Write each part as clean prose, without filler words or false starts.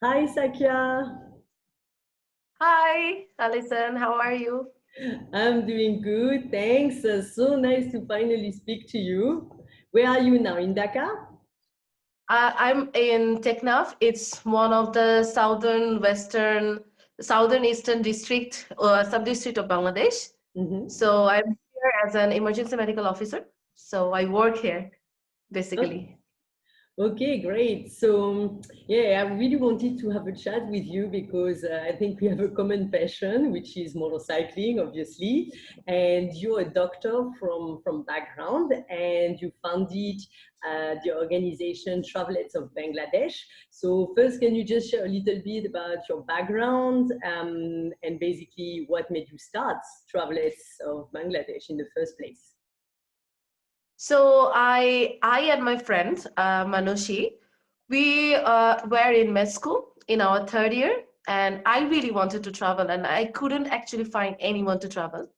Hi, Sakia. Hi, Alison. How are you? I'm doing good. Thanks. So nice to finally speak to you. Where are you now? In Dhaka? I'm in Teknaf. It's one of the southern eastern district or sub-district of Bangladesh. Mm-hmm. So I'm here as an emergency medical officer. So I work here basically. Okay, great. So, yeah, I really wanted to have a chat with you because I think we have a common passion, which is motorcycling, obviously. And you're a doctor from background, and you founded the organization Travelettes of Bangladesh. So, first, can you just share a little bit about your background and basically what made you start Travelettes of Bangladesh in the first place? So I and my friend Manoshi, we were in med school in our third year, and I really wanted to travel, and I couldn't actually find anyone to travel.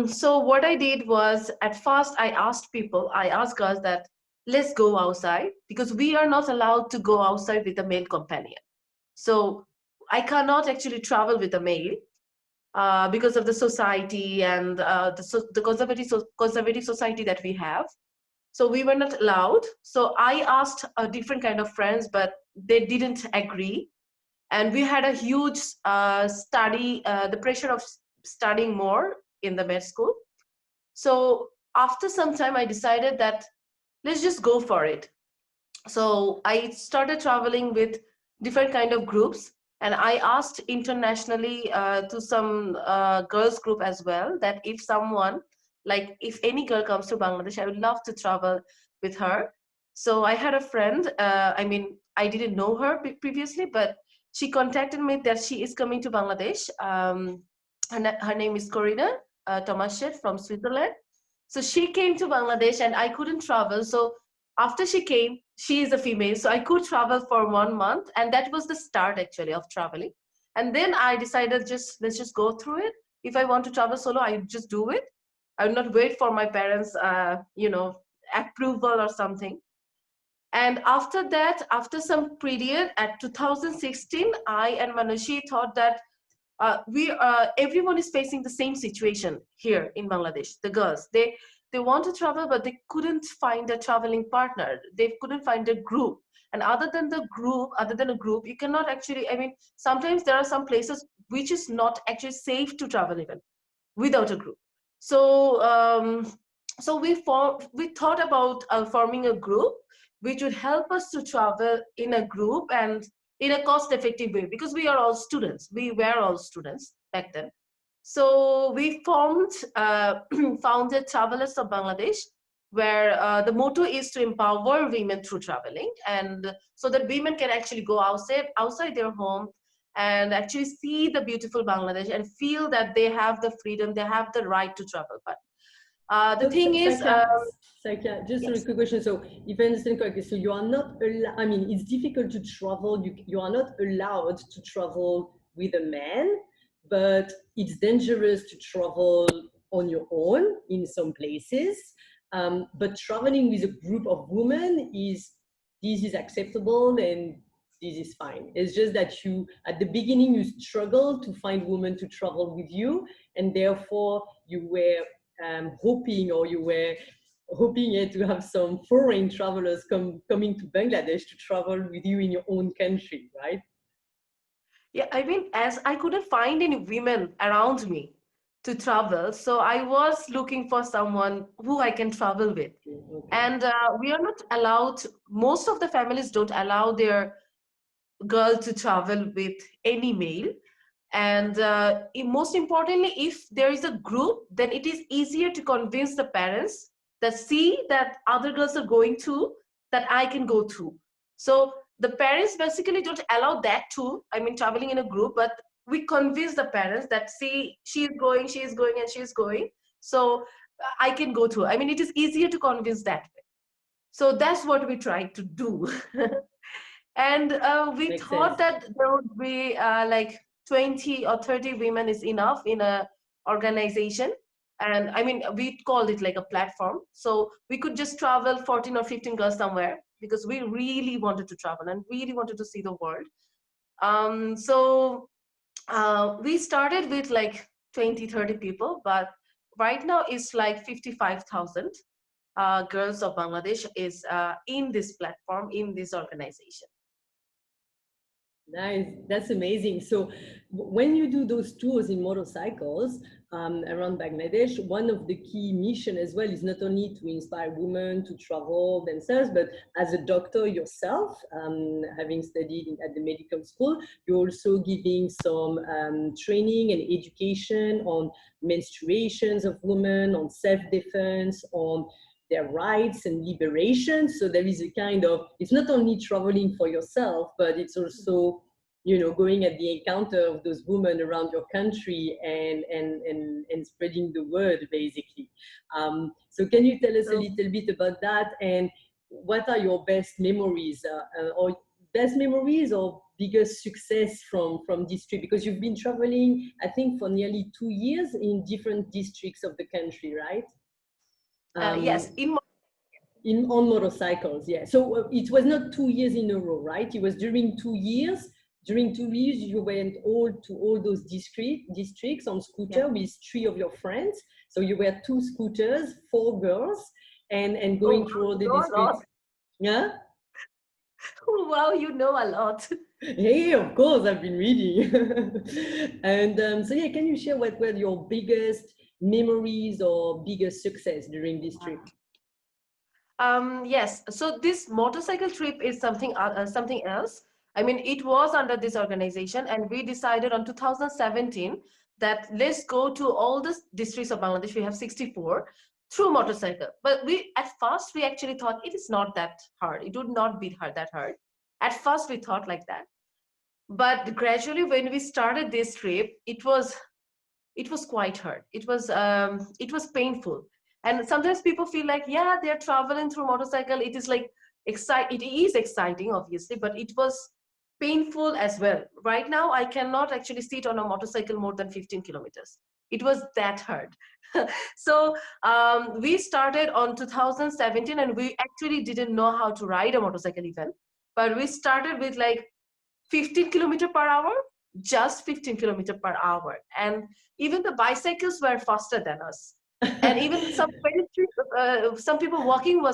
So what I did was at first I asked girls that let's go outside because we are not allowed to go outside with a male companion. So I cannot actually travel with a male because of the society and the conservative society that we have. So we were not allowed. So I asked a different kind of friends, but they didn't agree. And we had a huge the pressure of studying more in the med school. So after some time, I decided that let's just go for it. So I started traveling with different kind of groups, and I asked internationally to some girls group as well that if someone like if any girl comes to Bangladesh, I would love to travel with her. So I had a friend. I mean, I didn't know her previously, but she contacted me that she is coming to Bangladesh. Her name is Corina Tomashev from Switzerland. So she came to Bangladesh, and I couldn't travel. So after she came, she is a female, so I could travel for 1 month, and that was the start actually of traveling. And then I decided just let's just go through it. If I want to travel solo, I would just do it. I would not wait for my parents, approval or something. And after that, after some period at 2016, I and Manoshi thought that we everyone is facing the same situation here in Bangladesh. The girls they want to travel, but they couldn't find a traveling partner. They couldn't find a group. And other than a group, you cannot actually. I mean, sometimes there are some places which is not actually safe to travel even without a group. So we thought about forming a group which would help us to travel in a group and in a cost effective way because we were all students back then. So we founded Travelettes of Bangladesh, where the motto is to empower women through traveling, and so that women can actually go outside their home and actually see the beautiful Bangladesh and feel that they have the freedom, they have the right to travel. But the So, thing is, Sakia, just a yes. quick question. So, if I understand correctly, so you are not allowed, I mean, it's difficult to travel. You are not allowed to travel with a man, but it's dangerous to travel on your own in some places. But traveling with a group of women this is acceptable and this is fine. It's just that at the beginning, you struggle to find women to travel with you, and therefore you were hoping or you were hoping to have some foreign travelers coming to Bangladesh to travel with you in your own country, right? Yeah, I mean, as I couldn't find any women around me to travel, so I was looking for someone who I can travel with. Okay. And we are not allowed, most of the families don't allow their girl to travel with any male. And most importantly, if there is a group, then it is easier to convince the parents that see that other girls are going to, that I can go too. So the parents basically don't allow that too. I mean, traveling in a group, but we convince the parents that see she is going, and she is going. So I can go too. I mean, it is easier to convince that way. So that's what we try to do. And we Makes thought sense. that there would be like 20 or 30 women is enough in a organization. And I mean, we called it like a platform. So we could just travel 14 or 15 girls somewhere because we really wanted to travel and really wanted to see the world. We started with like 20, 30 people, but right now it's like 55,000 girls of Bangladesh is in this platform, in this organization. Nice, that's amazing. So when you do those tours in motorcycles around Bangladesh, one of the key mission as well is not only to inspire women to travel themselves, but as a doctor yourself, having studied at the medical school, you're also giving some training and education on menstruations of women, on self-defense, on their rights and liberation. So there is a kind of, it's not only traveling for yourself, but it's also, you know, going at the encounter of those women around your country and spreading the word, basically. So can you tell us a little bit about that, and what are your best memories or biggest success from this trip? Because you've been traveling, I think, for nearly 2 years in different districts of the country, right? Yes, on motorcycles, yeah. So it was not 2 years in a row, right? It was during 2 years. During 2 years, you went to all those districts on scooter with 3 of your friends. So you were 2 scooters, 4 girls, and going through all the districts. Yeah. Wow, you know a lot. Hey, of course, I've been reading. And so, yeah, can you share what were your biggest memories or biggest success during this trip? Yes, so this motorcycle trip is something else. I mean, it was under this organization, and we decided on 2017 that let's go to all the districts of Bangladesh. We have 64 through motorcycle. But at first we actually thought it is not that hard. It would not be that hard. At first we thought like that. But gradually, when we started this trip, it was quite hard. It was painful. And sometimes people feel like, yeah, they're traveling through motorcycle. It is like it is exciting, obviously, but it was painful as well. Right now, I cannot actually sit on a motorcycle more than 15 kilometers. It was that hard. So we started on 2017, and we actually didn't know how to ride a motorcycle even. But we started with like 15 kilometer per hour, just 15 kilometer per hour. And even the bicycles were faster than us. And even some people walking were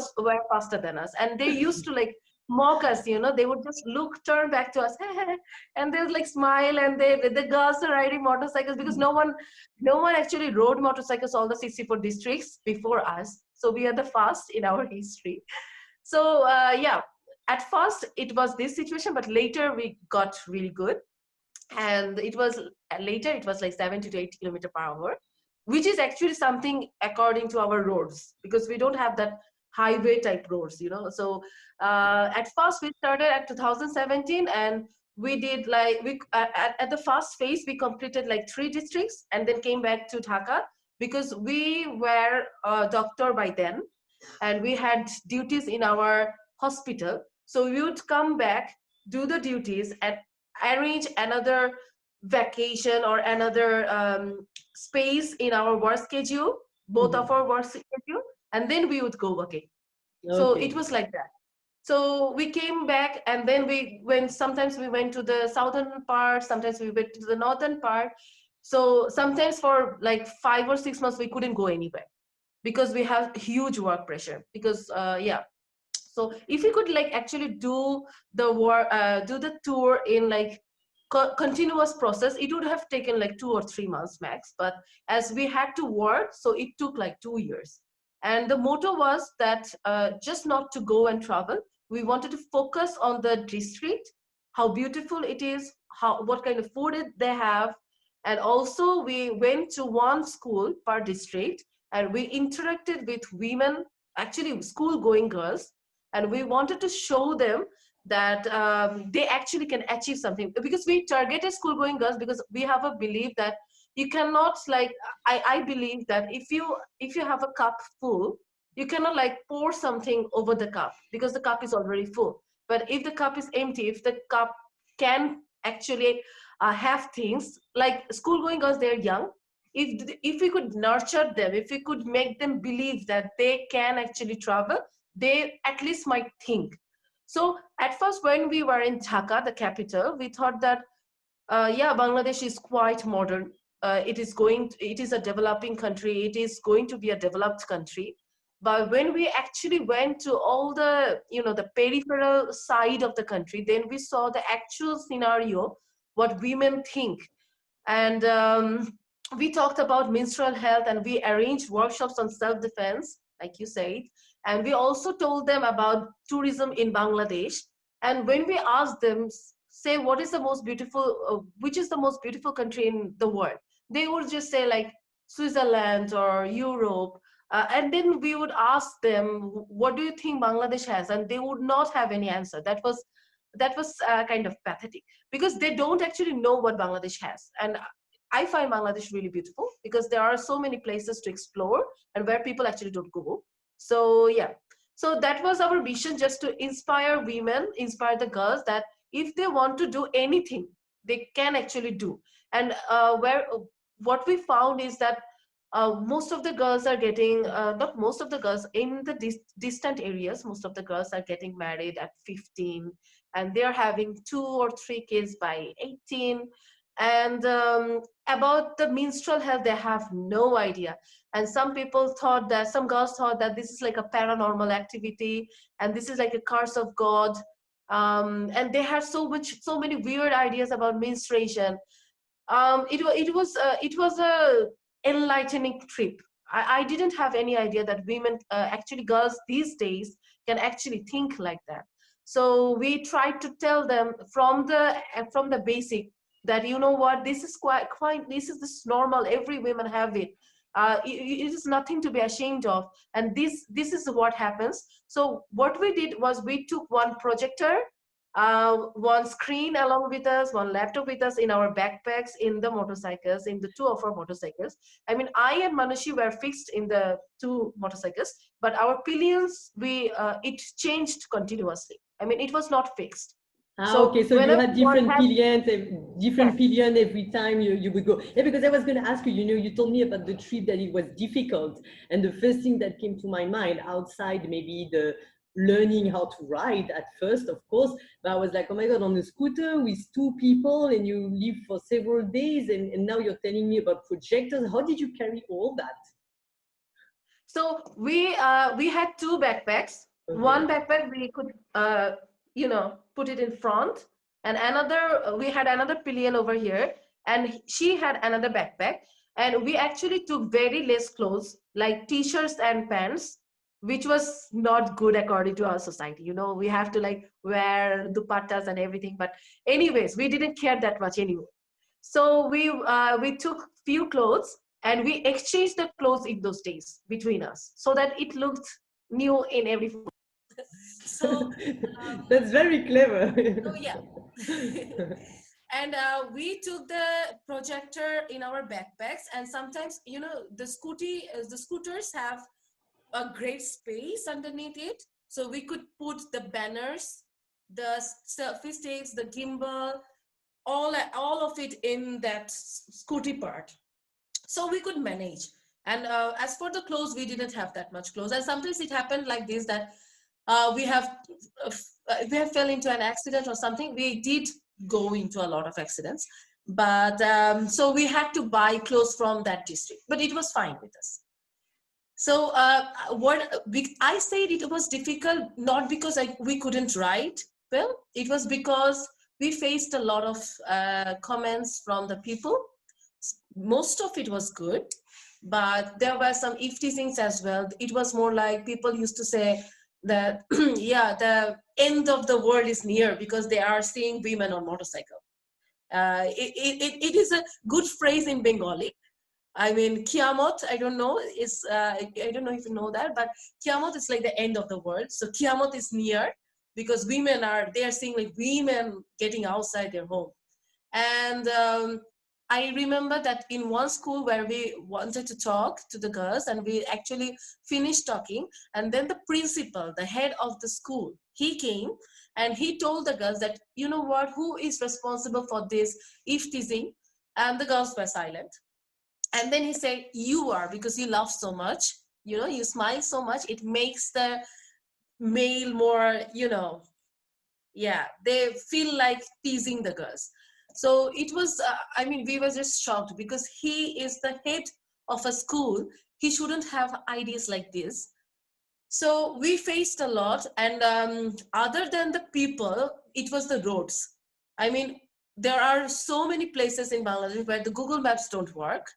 faster than us. And they used to like mock us, you know, they would just turn back to us, and they would like smile, and the girls are riding motorcycles because no one actually rode motorcycles all the 64 districts before us. So we are the first in our history. So yeah, at first it was this situation, but later we got really good. And it was like 70 to 80 kilometer per hour, which is actually something according to our roads, because we don't have that highway type roads, you know. So at first we started at 2017, and we did like at the first phase we completed like 3 districts, and then came back to Dhaka because we were a doctor by then, and we had duties in our hospital. So we would come back, do the duties, and arrange another vacation or another space in our work schedule, both of our work schedule, and then we would go again. Okay. So it was like that. So we came back, and then sometimes we went to the southern part, sometimes we went to the northern part. So sometimes for like 5 or 6 months we couldn't go anywhere because we have huge work pressure. Because yeah, so if we could like actually do the tour in like continuous process, it would have taken like 2 or 3 months max. But as we had to work, so it took like 2 years. And the motto was that just not to go and travel. We wanted to focus on the district, how beautiful it is, what kind of food they have. And also we went to one school per district, and we interacted with women, actually school going girls, and we wanted to show them that they actually can achieve something. Because we targeted school going girls because we have a belief that you cannot like, I believe that if you have a cup full, you cannot like pour something over the cup because the cup is already full. But if the cup is empty, if the cup can actually have things like school going girls, they're young, if we could nurture them, if we could make them believe that they can actually travel, they at least might think. So at first, when we were in Dhaka, the capital, we thought that yeah, Bangladesh is quite modern. It is a developing country. It is going to be a developed country. But when we actually went to all the, the peripheral side of the country, then we saw the actual scenario, what women think. And we talked about menstrual health, and we arranged workshops on self-defense, like you said. And we also told them about tourism in Bangladesh. And when we asked them, say, what is the most beautiful, which is the most beautiful country in the world, they would just say like Switzerland or Europe. And then we would ask them, what do you think Bangladesh has? And they would not have any answer. That was kind of pathetic, because they don't actually know what Bangladesh has. And I find Bangladesh really beautiful because there are so many places to explore and where people actually don't go. So yeah, so that was our mission, just to inspire women, inspire the girls, that if they want to do anything, they can actually do. And what we found is that most of the girls are getting, not most of the girls, in the distant areas, most of the girls are getting married at 15, and they're having 2 or 3 kids by 18. And about the menstrual health, they have no idea. And some girls thought that this is like a paranormal activity, and this is like a curse of God. And they have so many weird ideas about menstruation. It was a enlightening trip. I didn't have any idea that women, actually girls these days, can actually think like that. So we tried to tell them from the basic that, you know what, this is quite this normal. Every woman have it. It is nothing to be ashamed of, and this is what happens. So what we did was, we took one projector, one screen along with us, one laptop with us in our backpacks, in the motorcycles, in the 2 of our motorcycles. I mean, I and Manoshi were fixed in the 2 motorcycles, but our pillions, it changed continuously. I mean, it was not fixed. Okay, so you had different pillions, Yes. pillion every time you would go. Yeah, because I was going to ask you, you told me about the trip that it was difficult. And the first thing that came to my mind, outside maybe the learning how to ride at first, of course, but I was like, oh my God, on a scooter with 2 people, and you live for several days, and now you're telling me about projectors. How did you carry all that? So we had 2 backpacks. Okay. One backpack we could put it in front, and another, we had another pillion over here, and she had another backpack. And we actually took very less clothes, like t-shirts and pants, which was not good according to our society. We have to like wear dupattas and everything. But anyways, we didn't care that much anyway. So we took few clothes, and we exchanged the clothes in those days between us, so that it looked new in every photo. So that's very clever. So yeah. And we took the projector in our backpacks, and sometimes the scooters have a great space underneath it, so we could put the banners, the selfie sticks, the gimbal, all of it in that scooty part, so we could manage. And as for the clothes, we didn't have that much clothes, and sometimes it happened like this, that we have fell into an accident or something. We did go into a lot of accidents, but so we had to buy clothes from that district, but it was fine with us. So I said it was difficult, not because we couldn't write well. It was because we faced a lot of comments from the people. Most of it was good, but there were some teasings as well. It was more like people used to say that yeah, the end of the world is near because they are seeing women on motorcycle. It is a good phrase in Bengali. I mean, Kiamot, I don't know if you know that, but Kiamot is like the end of the world. So Kiamot is near because they are seeing like women getting outside their home. And I remember that in one school where we wanted to talk to the girls, and we actually finished talking, and then the principal, the head of the school, he came and he told the girls that, you know what, who is responsible for this teasing? And the girls were silent. And then he said, you are, because you laugh so much, you know, you smile so much, it makes the male more, you know, yeah, they feel like teasing the girls. So it was, I mean, we were just shocked because he is the head of a school. He shouldn't have ideas like this. So we faced a lot. And other than the people, it was the roads. I mean, there are so many places in Bangladesh where the Google Maps don't work.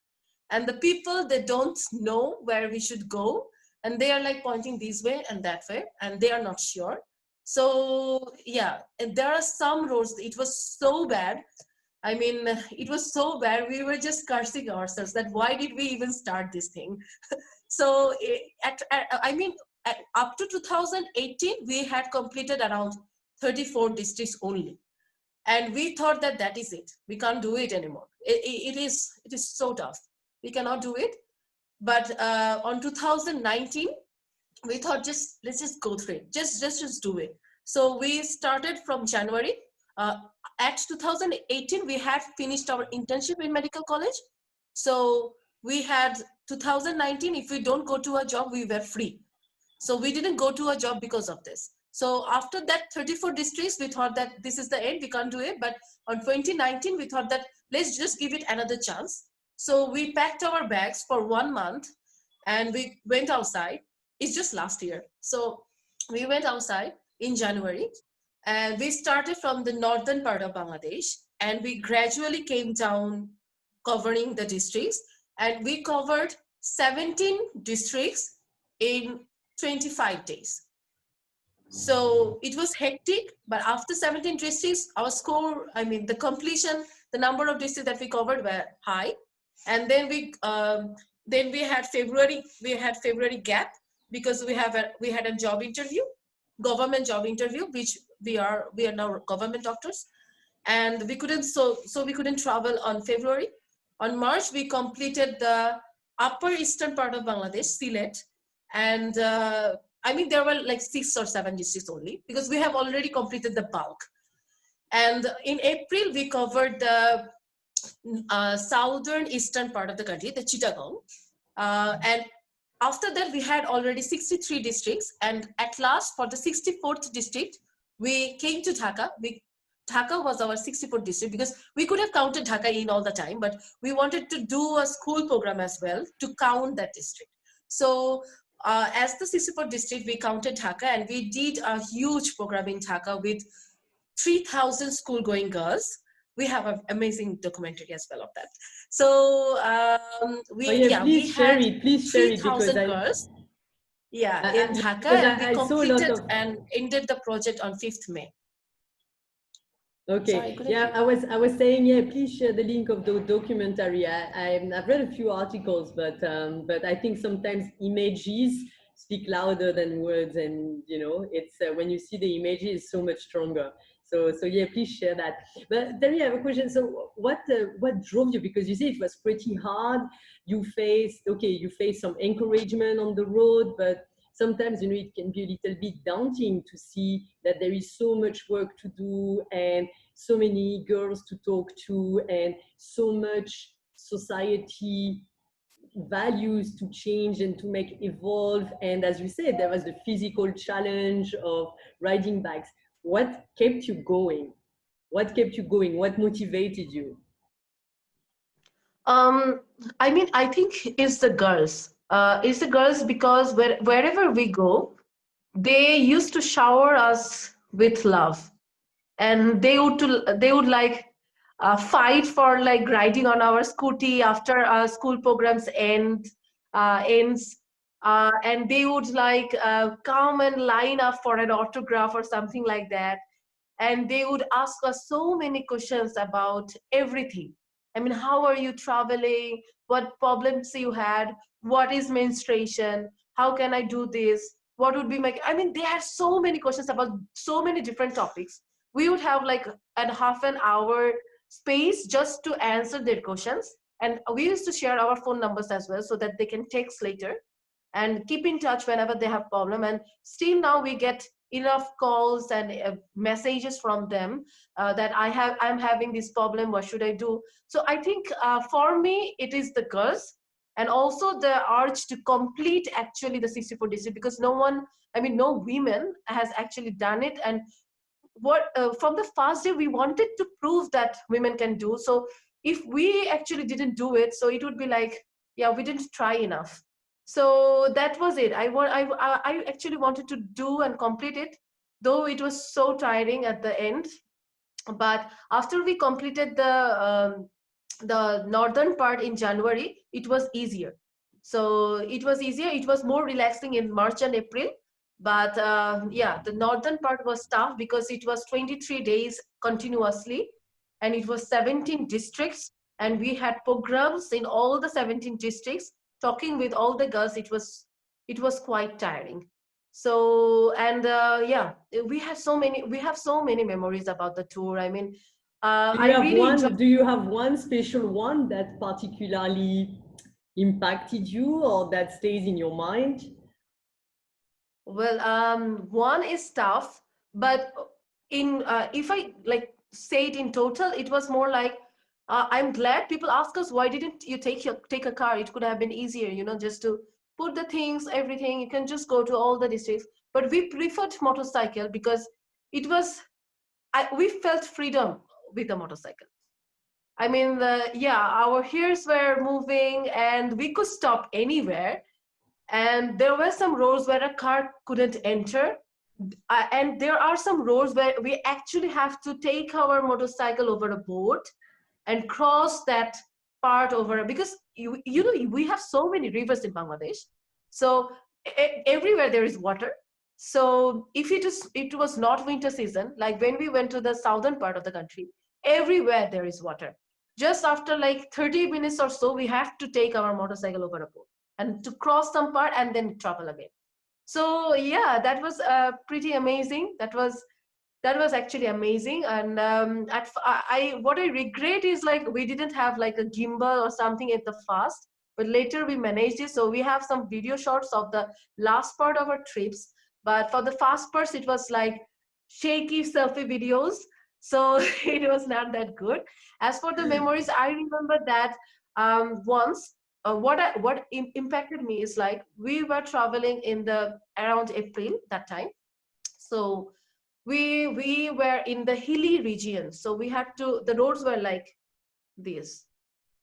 And the people, they don't know where we should go. And they are like pointing this way and that way, and they are not sure. So yeah, and there are some roads, it was so bad. I mean, it was so bad. We were just cursing ourselves that why did we even start this thing? So I mean, up to 2018, we had completed around 34 districts only. And we thought that that is it. We can't do it anymore. It is so tough. We cannot do it. But on 2019, we thought let's just go through it. Just do it. So we started from January. At 2018, we had finished our internship in medical college. So we had 2019, if we don't go to a job, we were free. So we didn't go to a job because of this. So after that 34 districts, we thought that this is the end, we can't do it. But on 2019, we thought that let's just give it another chance. So we packed our bags for 1 month and we went outside. It's just last year. So we went outside in January and we started from the northern part of Bangladesh and we gradually came down covering the districts, and we covered 17 districts in 25 days. So it was hectic, but after 17 districts, our score, I mean, the completion, the number of districts that we covered were high. And then we had February gap because we had a job interview, government job interview, which we are now government doctors, and we couldn't we couldn't travel on February. On March, we completed the upper eastern part of Bangladesh, Sylhet, and I mean, there were like 6 or 7 districts only because we have already completed the bulk. And in April, we covered the southern eastern part of the country, the Chittagong. And after that, we had already 63 districts. And at last, for the 64th district, we came to Dhaka. Dhaka was our 64th district because we could have counted Dhaka in all the time, but we wanted to do a school program as well to count that district. So as the 64th district, we counted Dhaka and we did a huge program in Dhaka with 3,000 school-going girls. We have an amazing documentary as well of that. So please share it 3,000 girls. Yeah, in Dhaka, and we completed and ended the project on 5th May. Okay. Sorry, yeah, I was saying, yeah, please share the link of the documentary. I've read a few articles, but I think sometimes images speak louder than words, and you know, it's when you see the images, it's so much stronger. So yeah, please share that. But Terry, I have a question. So what drove you? Because you say it was pretty hard. You faced some encouragement on the road, but sometimes, you know, it can be a little bit daunting to see that there is so much work to do and so many girls to talk to and so much society values to change and to make evolve. And as you said, there was the physical challenge of riding bikes. What kept you going? What kept you going? What motivated you? I mean, I think it's the girls. It's the girls because wherever we go, they used to shower us with love, and they would like fight for like riding on our scooty after our school programs ends, and they would like come and line up for an autograph or something like that, and they would ask us so many questions about everything. I mean, how are you traveling? What problems you had? What is menstruation? How can I do this? What would be my, I mean, they had so many questions about so many different topics. We would have like a half an hour space just to answer their questions. And we used to share our phone numbers as well so that they can text later and keep in touch whenever they have problem. And still now we get enough calls and messages from them that I'm having this problem, what should I do? So I think for me it is the girls, and also the urge to complete actually the 64 district, because no one, I mean, no women has actually done it. And what from the first day we wanted to prove that women can do. So if we actually didn't do it, so it would be like, yeah, we didn't try enough. So that was it. I actually wanted to do and complete it, though it was so tiring at the end. But after we completed the northern part in January, it was easier. So it was easier. It was more relaxing in March and April. But yeah, the northern part was tough because it was 23 days continuously, and it was 17 districts, and we had programs in all the 17 districts, talking with all the girls. It was quite tiring. So, and yeah, we have so many memories about the tour. I mean, I really enjoyed. Do you have one special one that particularly impacted you or that stays in your mind? Well, one is tough, but in if I like say it in total, it was more like, I'm glad people ask us, why didn't you take a car? It could have been easier, just to put the things, everything. You can just go to all the districts. But we preferred motorcycle because it was, we felt freedom with the motorcycle. I mean, yeah, our hairs were moving and we could stop anywhere. And there were some roads where a car couldn't enter. And there are some roads where we actually have to take our motorcycle over a boat and cross that part over, because you know we have so many rivers in Bangladesh. So everywhere there is water. So if it was not winter season, like when we went to the southern part of the country, everywhere there is water. Just after like 30 minutes or so, we have to take our motorcycle over a boat and to cross some part and then travel again. So yeah, that was pretty amazing. That was actually amazing. And what I regret is like we didn't have like a gimbal or something at the first, but later we managed it. So we have some video shots of the last part of our trips, but for the first parts it was like shaky selfie videos. So it was not that good. As for the memories, I remember that once what impacted me is like we were traveling in the around April that time. So we were in the hilly region, so we had to, the roads were like this.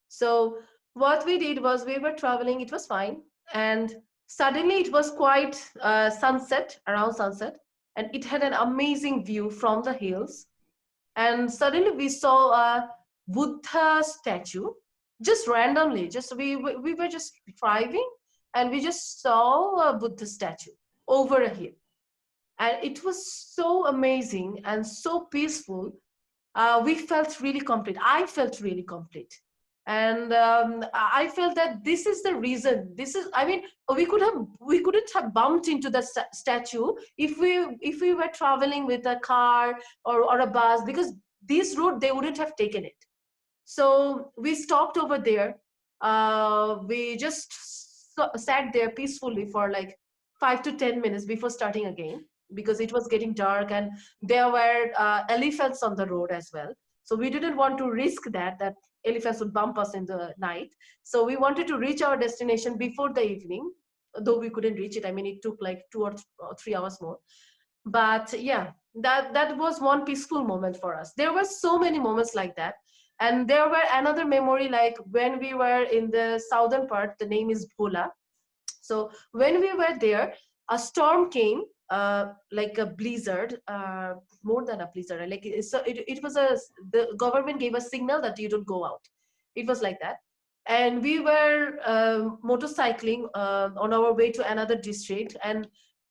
So what we did was we were traveling, it was fine, and suddenly it was quite sunset, around sunset, and it had an amazing view from the hills. And suddenly we saw a Buddha statue, just randomly, just we were just driving and we just saw a Buddha statue over a hill, and it was so amazing and so peaceful. We felt really complete. I felt really complete. And I felt that this is the reason. This is, I mean, we couldn't have bumped into the statue if we were traveling with a car or a bus, because this route they wouldn't have taken it. So we stopped over there. We just sat there peacefully for like 5 to 10 minutes before starting again, because it was getting dark and there were elephants on the road as well. So we didn't want to risk that elephants would bump us in the night. So we wanted to reach our destination before the evening, though we couldn't reach it. I mean, it took like 2 or 3 hours more. But yeah, that was one peaceful moment for us. There were so many moments like that. And there were another memory, like when we were in the southern part, the name is Bhola. So when we were there, a storm came, like a blizzard, more than a blizzard. Like it was the government gave a signal that you don't go out. It was like that. And we were motorcycling on our way to another district, and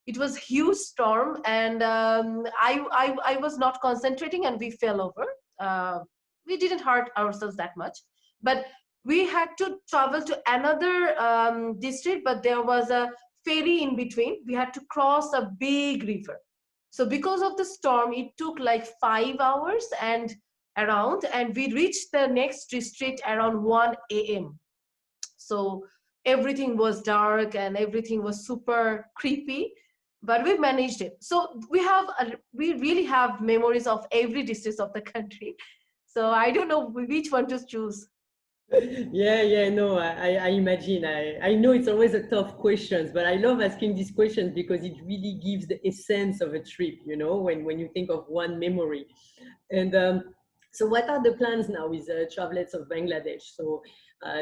it was huge storm, and I was not concentrating, and we fell over. We didn't hurt ourselves that much, but we had to travel to another district, but there was a ferry in between. We had to cross a big river. So because of the storm, it took like 5 hours and we reached the next district around 1 a.m. So everything was dark and everything was super creepy, but we managed it. So we really have memories of every district of the country. So I don't know which one to choose. Yeah, no, I imagine. I know it's always a tough questions, but I love asking these questions because it really gives the essence of a trip, you know, when you think of one memory. And so what are the plans now with Travelettes of Bangladesh? So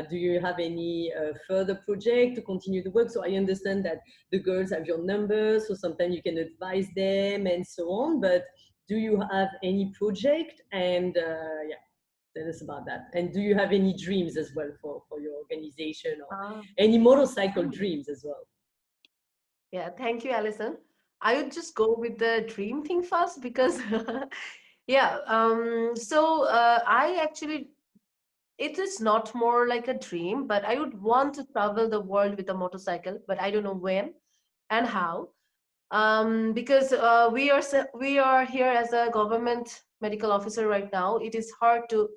do you have any further project to continue the work? So I understand that the girls have your numbers, so sometimes you can advise them and so on, but do you have any project? And yeah, tell us about that. And do you have any dreams as well for your organization or Ah. any motorcycle dreams as well? Yeah, thank you, Alison. I would just go with the dream thing first because, yeah, I actually, it is not more like a dream, but I would want to travel the world with a motorcycle, but I don't know when and how. Because we are here as a government medical officer right now. It is hard to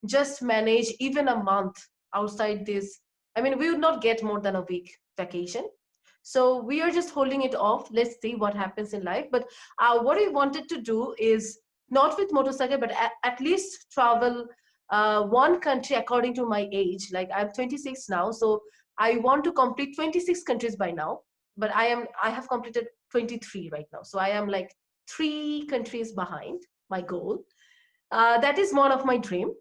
just manage even a month outside this. I mean, we would not get more than a week vacation, so we are just holding it off. Let's see what happens in life. But what I wanted to do is not with motorcycle, but at least travel one country according to my age. Like I'm 26 now, so I want to complete 26 countries by now. But I have completed 23 right now, so I am like 3 countries behind my goal. That is one of my dream.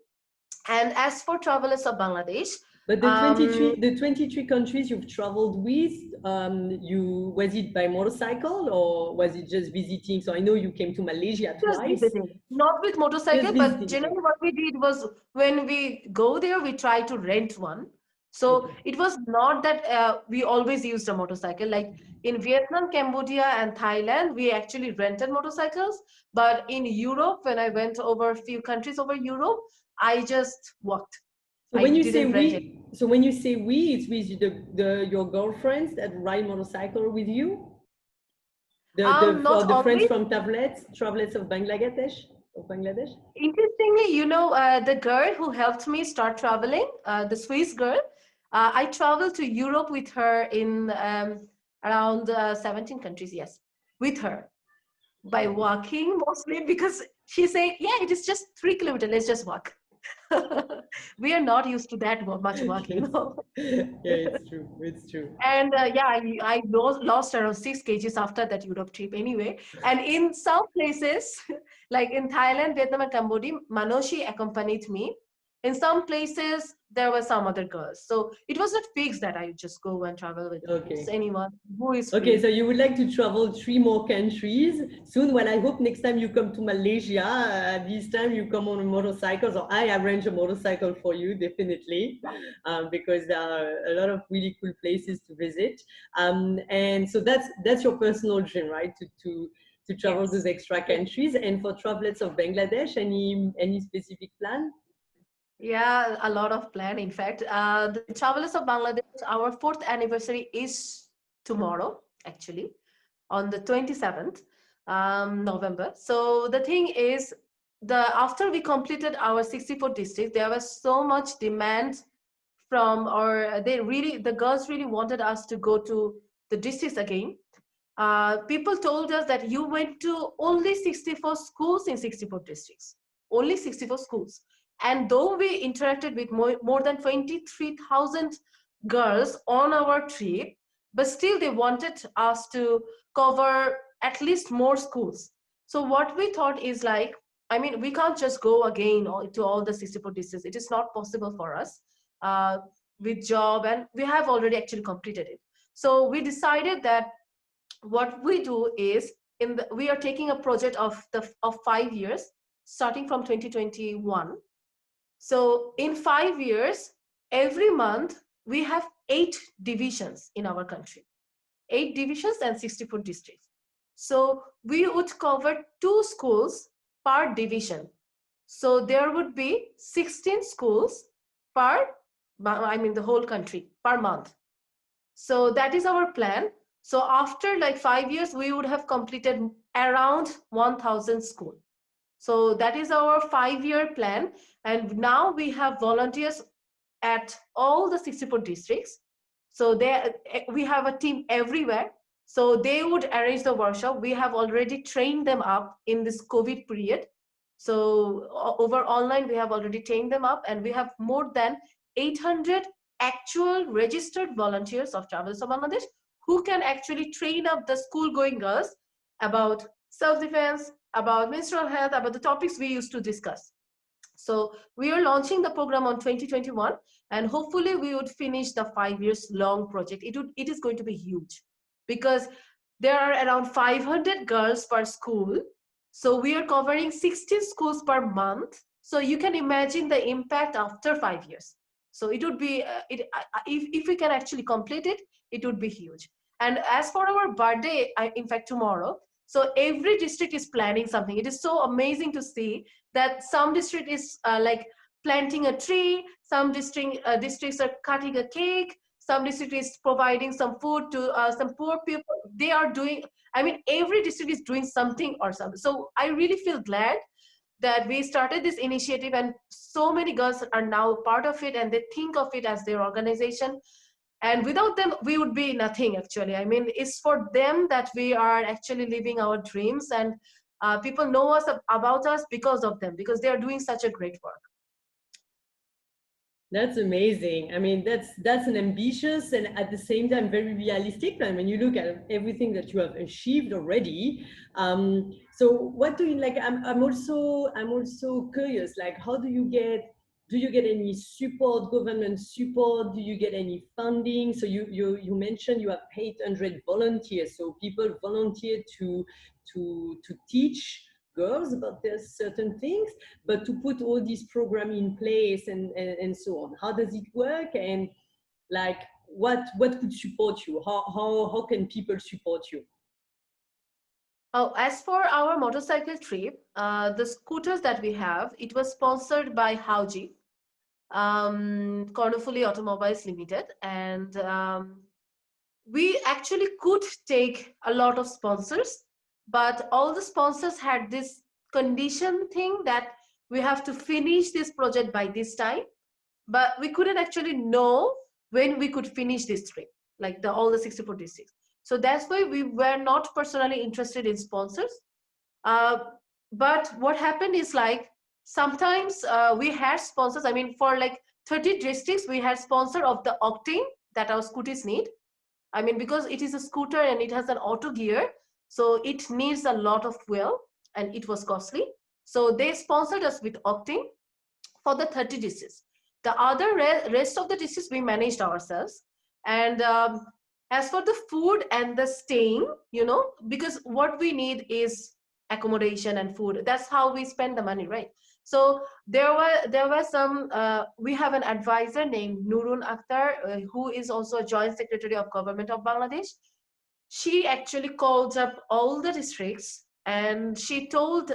And as for Travelers of Bangladesh, But um, the 23 countries you've traveled with, was it by motorcycle or was it just visiting? So I know you came to Malaysia just twice, visiting, not with just motorcycle, but visiting. generally Okay. what we did was when we go there, we try to rent one. So Okay. it was not that we always used a motorcycle. Like in Vietnam, Cambodia, and Thailand, we actually rented motorcycles. But in Europe, when I went over a few countries over Europe, I just walked. So I when you say didn't rent it. we, so when you say we, it's with the your girlfriends that ride motorcycle with you? Not The friends always. from Travelettes of Bangladesh? Interestingly, the girl who helped me start traveling, the Swiss girl, I traveled to Europe with her in around 17 countries, yes, with her by walking mostly because she said, yeah, it is just 3 kilometers, let's just walk. We are not used to that much walking, It's, yeah, it's true. It's true. And yeah, I lost around 6 kgs after that Europe trip anyway. And in some places, like in Thailand, Vietnam, and Cambodia, Manoshi accompanied me. In some places, there were some other girls. So it was not fixed that I would just go and travel with just Okay. anyone who is Okay, free. so you would like to travel 3 more countries soon. Well, I hope next time you come to Malaysia, this time you come on a motorcycle, or I arrange a motorcycle for you, definitely, because there are a lot of really cool places to visit. And so that's your personal dream, right? To travel those Yes. extra countries. And for Travelettes of Bangladesh, any specific plan? Yeah, a lot of plan. In fact, the Travelers of Bangladesh, our fourth anniversary is tomorrow, actually, on the 27th November. So the thing is, the after we completed our 64 districts, there was so much demand from, or the girls really wanted us to go to the districts again. People told us that you went to only 64 schools in 64 districts, only 64 schools. And though we interacted with more than 23,000 girls on our trip, but still they wanted us to cover at least more schools. So what we thought is like, I mean, we can't just go again to all the 64 districts. It is not possible for us uh, with job, and we have already actually completed it. So we decided that what we do is we are taking a project of 5 years starting from 2021. So in 5 years, every month we have 8 divisions in our country, 8 divisions and 64 districts. So we would cover 2 schools per division. So there would be 16 schools per, I mean the whole country, per month. So that is our plan. So after like 5 years, we would have completed around 1,000 school. So that is our 5-year plan. And now we have volunteers at all the 64 districts. So we have a team everywhere. So they would arrange the workshop. We have already trained them up in this COVID period. So over online, we have already trained them up, and we have more than 800 actual registered volunteers of Travelettes of Bangladesh who can actually train up the school-going girls about self-defense, about menstrual health, about the topics we used to discuss. So we are launching the program on 2021, and hopefully we would finish the 5 years long project. It is going to be huge because there are around 500 girls per school. So we are covering 16 schools per month. So you can imagine the impact after 5 years. So it would be, if we can actually complete it, it would be huge. And as for our birthday, in fact, tomorrow, so every district is planning something. It is so amazing to see that some district is like planting a tree, some districts are cutting a cake, some district is providing some food to some poor people. They are doing, I mean, every district is doing something or something. So I really feel glad that we started this initiative, and so many girls are now part of it, and they think of it as their organization. And without them, we would be nothing, actually. I mean, it's for them that we are actually living our dreams, and people know about us because of them, because they are doing such a great work. That's amazing. I mean, that's an ambitious and at the same time very realistic plan when you look at everything that you have achieved already. So what do you like? I'm also curious. Like, how do you get? Do you get any support, government support? Do you get any funding? So you mentioned you have 800 volunteers. So people volunteer to teach girls about their certain things, but to put all these programs in place and so on. How does it work? And like, what could support you? How can people support you? Oh, as for our motorcycle trip, the scooters that we have, it was sponsored by Hauji, Cornfully Automobiles Limited, and we actually could take a lot of sponsors, but all the sponsors had this condition thing that we have to finish this project by this time, but we couldn't actually know when we could finish this trip, like all the 64 districts. So that's why we were not personally interested in sponsors. Uh, but what happened is, like, sometimes we had sponsors. I mean, for like 30 districts, we had sponsor of the octane that our scooters need. I mean, because it is a scooter and it has an auto gear, so it needs a lot of fuel and it was costly. So they sponsored us with octane for the 30 districts. The other rest of the districts we managed ourselves. And as for the food and the staying, because what we need is accommodation and food. That's how we spend the money, right? So there were some, we have an advisor named Nurun Akhtar, who is also a joint secretary of Government of Bangladesh. She actually called up all the districts, and she told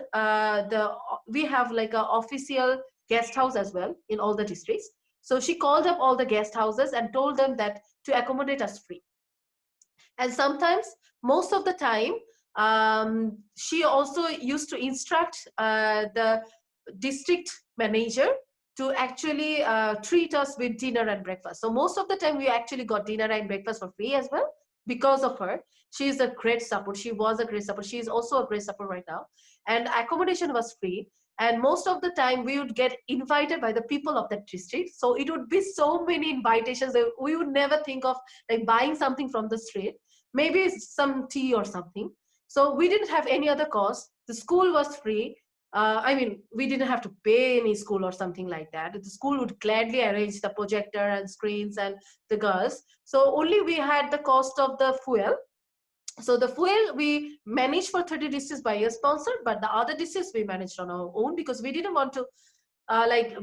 we have like an official guest house as well in all the districts. So she called up all the guest houses and told them that to accommodate us free. And sometimes, most of the time, she also used to instruct the district manager to actually treat us with dinner and breakfast. So most of the time we actually got dinner and breakfast for free as well because of her. She is a great support. She was a great support. She is also a great support right now. And accommodation was free. And most of the time we would get invited by the people of that district. So it would be so many invitations that we would never think of, like buying something from the street, maybe some tea or something. So we didn't have any other cost. The school was free. I mean, we didn't have to pay any school or something like that. The school would gladly arrange the projector and screens and the girls. So only we had the cost of the fuel. So the fuel we managed for 30 districts by a sponsor, but the other districts we managed on our own because we didn't want to,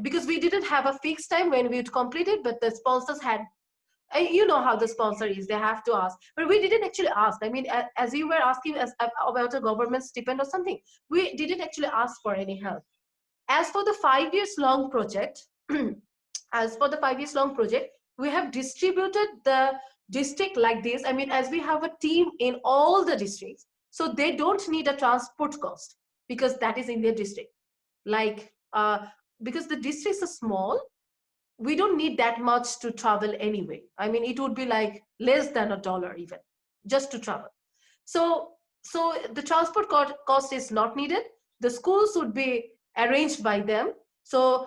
because we didn't have a fixed time when we would complete it, but the sponsors had, you know how the sponsor is, they have to ask, but we didn't actually ask. I mean, as you were asking about a government stipend or something, we didn't actually ask for any help. As for the 5 years long project, we have distributed the district like this. I mean, as we have a team in all the districts, so they don't need a transport cost because that is in their district. Like, because the districts are small, we don't need that much to travel anyway. I mean, it would be like less than $1 even just to travel. So the transport cost is not needed. The schools would be arranged by them. So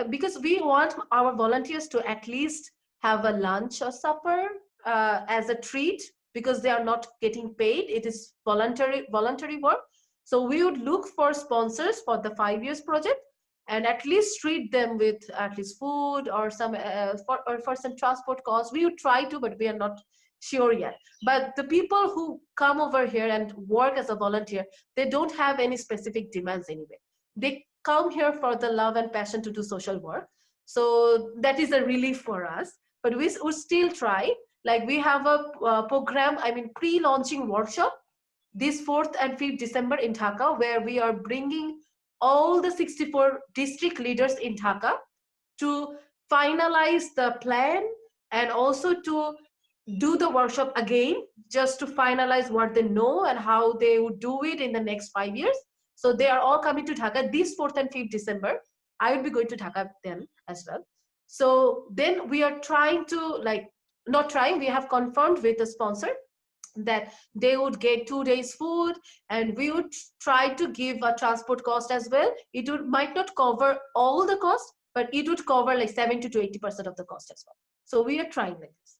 because we want our volunteers to at least have a lunch or supper as a treat, because they are not getting paid. It is voluntary work. So we would look for sponsors for the 5 years project, and at least treat them with at least food or some for some transport costs. We would try to, but we are not sure yet. But the people who come over here and work as a volunteer, they don't have any specific demands anyway. They come here for the love and passion to do social work. So that is a relief for us. But we would still try. Like we have a program, I mean, pre-launching workshop this 4th and 5th December in Dhaka, where we are bringing all the 64 district leaders in Dhaka to finalize the plan, and also to do the workshop again, just to finalize what they know and how they would do it in the next 5 years. So they are all coming to Dhaka this 4th and 5th December. I will be going to Dhaka then as well. So then we are trying to, like, not trying, we have confirmed with the sponsor that they would get 2 days food, and we would try to give a transport cost as well. It might not cover all the cost, but it would cover like 70 to 80% of the cost as well. So we are trying like this.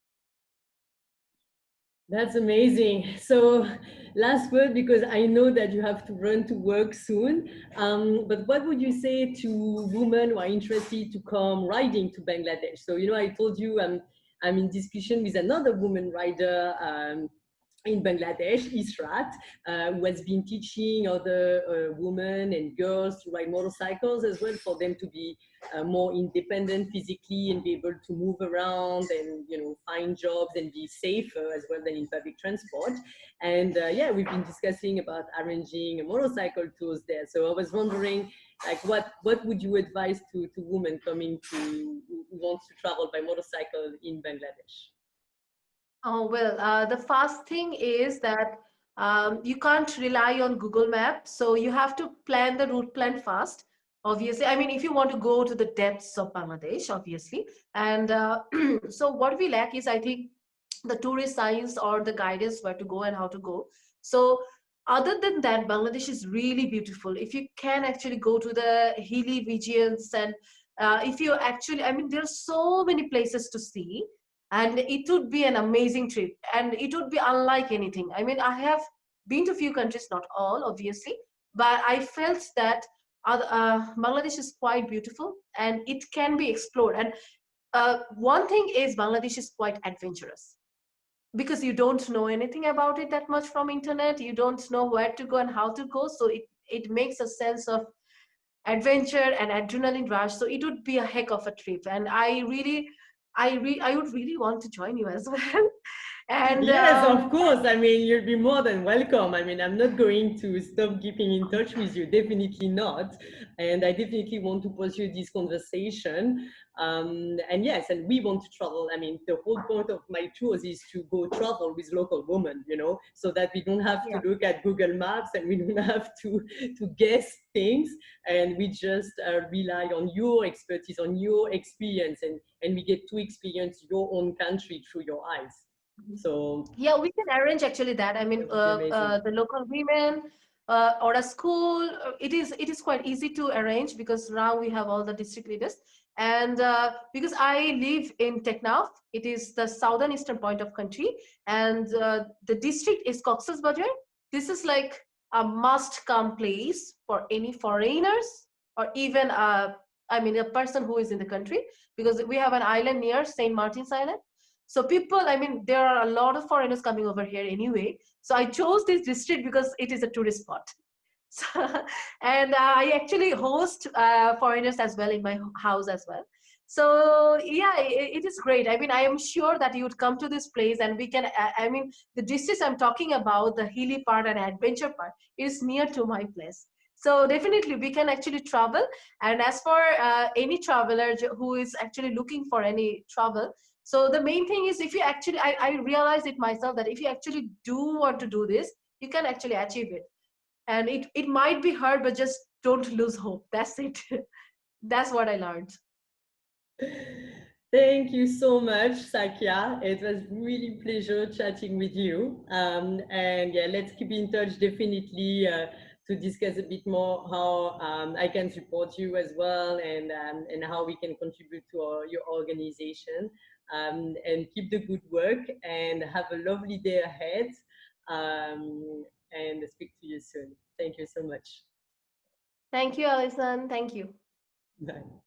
That's amazing. So last word, because I know that you have to run to work soon. But what would you say to women who are interested to come riding to Bangladesh? So, I told you I'm in discussion with another woman rider in Bangladesh, Israt, who has been teaching other women and girls to ride motorcycles as well, for them to be more independent physically and be able to move around and find jobs and be safer as well than in public transport. And yeah, we've been discussing about arranging a motorcycle tours there. So I was wondering, like, what would you advise to women coming who wants to travel by motorcycle in Bangladesh? Oh, well, the first thing is that you can't rely on Google Maps. So you have to plan the route plan fast. Obviously, I mean, if you want to go to the depths of Bangladesh, obviously. And so what we lack is, I think, the tourist signs or the guidance where to go and how to go. So other than that, Bangladesh is really beautiful. If you can actually go to the hilly regions, and if you actually, I mean, there are so many places to see, and it would be an amazing trip, and it would be unlike anything. I mean, I have been to a few countries, not all obviously, but I felt that Bangladesh is quite beautiful and it can be explored. And one thing is, Bangladesh is quite adventurous, because you don't know anything about it that much from internet. You don't know where to go and how to go, so it makes a sense of adventure and adrenaline rush. So it would be a heck of a trip, and I would really want to join you as well. And Yes, of course. I mean, you'll be more than welcome. I mean, I'm not going to stop keeping in touch with you. Definitely not. And I definitely want to pursue this conversation. And yes, and we want to travel. I mean, the whole point of my tours is to go travel with local women, so that we don't have to yeah. look at Google Maps and we don't have to guess things. And we just rely on your expertise, on your experience, and we get to experience your own country through your eyes. So Yeah, we can arrange actually that. I mean, that would be amazing. the local women or a school. It is quite easy to arrange, because now we have all the district leaders. And because I live in Teknaf, it is the southern eastern point of country, and the district is Cox's Bazar. This is like a must-come place for any foreigners, or even I mean, a person who is in the country, because we have an island near Saint Martin's Island. So people, I mean, there are a lot of foreigners coming over here anyway. So I chose this district because it is a tourist spot. So, and I actually host foreigners as well in my house as well. So yeah, it is great. I mean, I am sure that you would come to this place, and we can, I mean, the districts I'm talking about, the hilly part and adventure part, is near to my place. So definitely we can actually travel. And as for any traveler who is actually looking for any travel, so the main thing is, if you actually, I realize it myself, that if you actually do want to do this, you can actually achieve it. And it might be hard, but just don't lose hope. That's it. That's what I learned. Thank you so much, Sakia. It was really pleasure chatting with you. And yeah, let's keep in touch definitely to discuss a bit more how I can support you as well, and how we can contribute to your organization. And keep the good work and have a lovely day ahead. And speak to you soon. Thank you so much. Thank you, Alison. Thank you. Bye.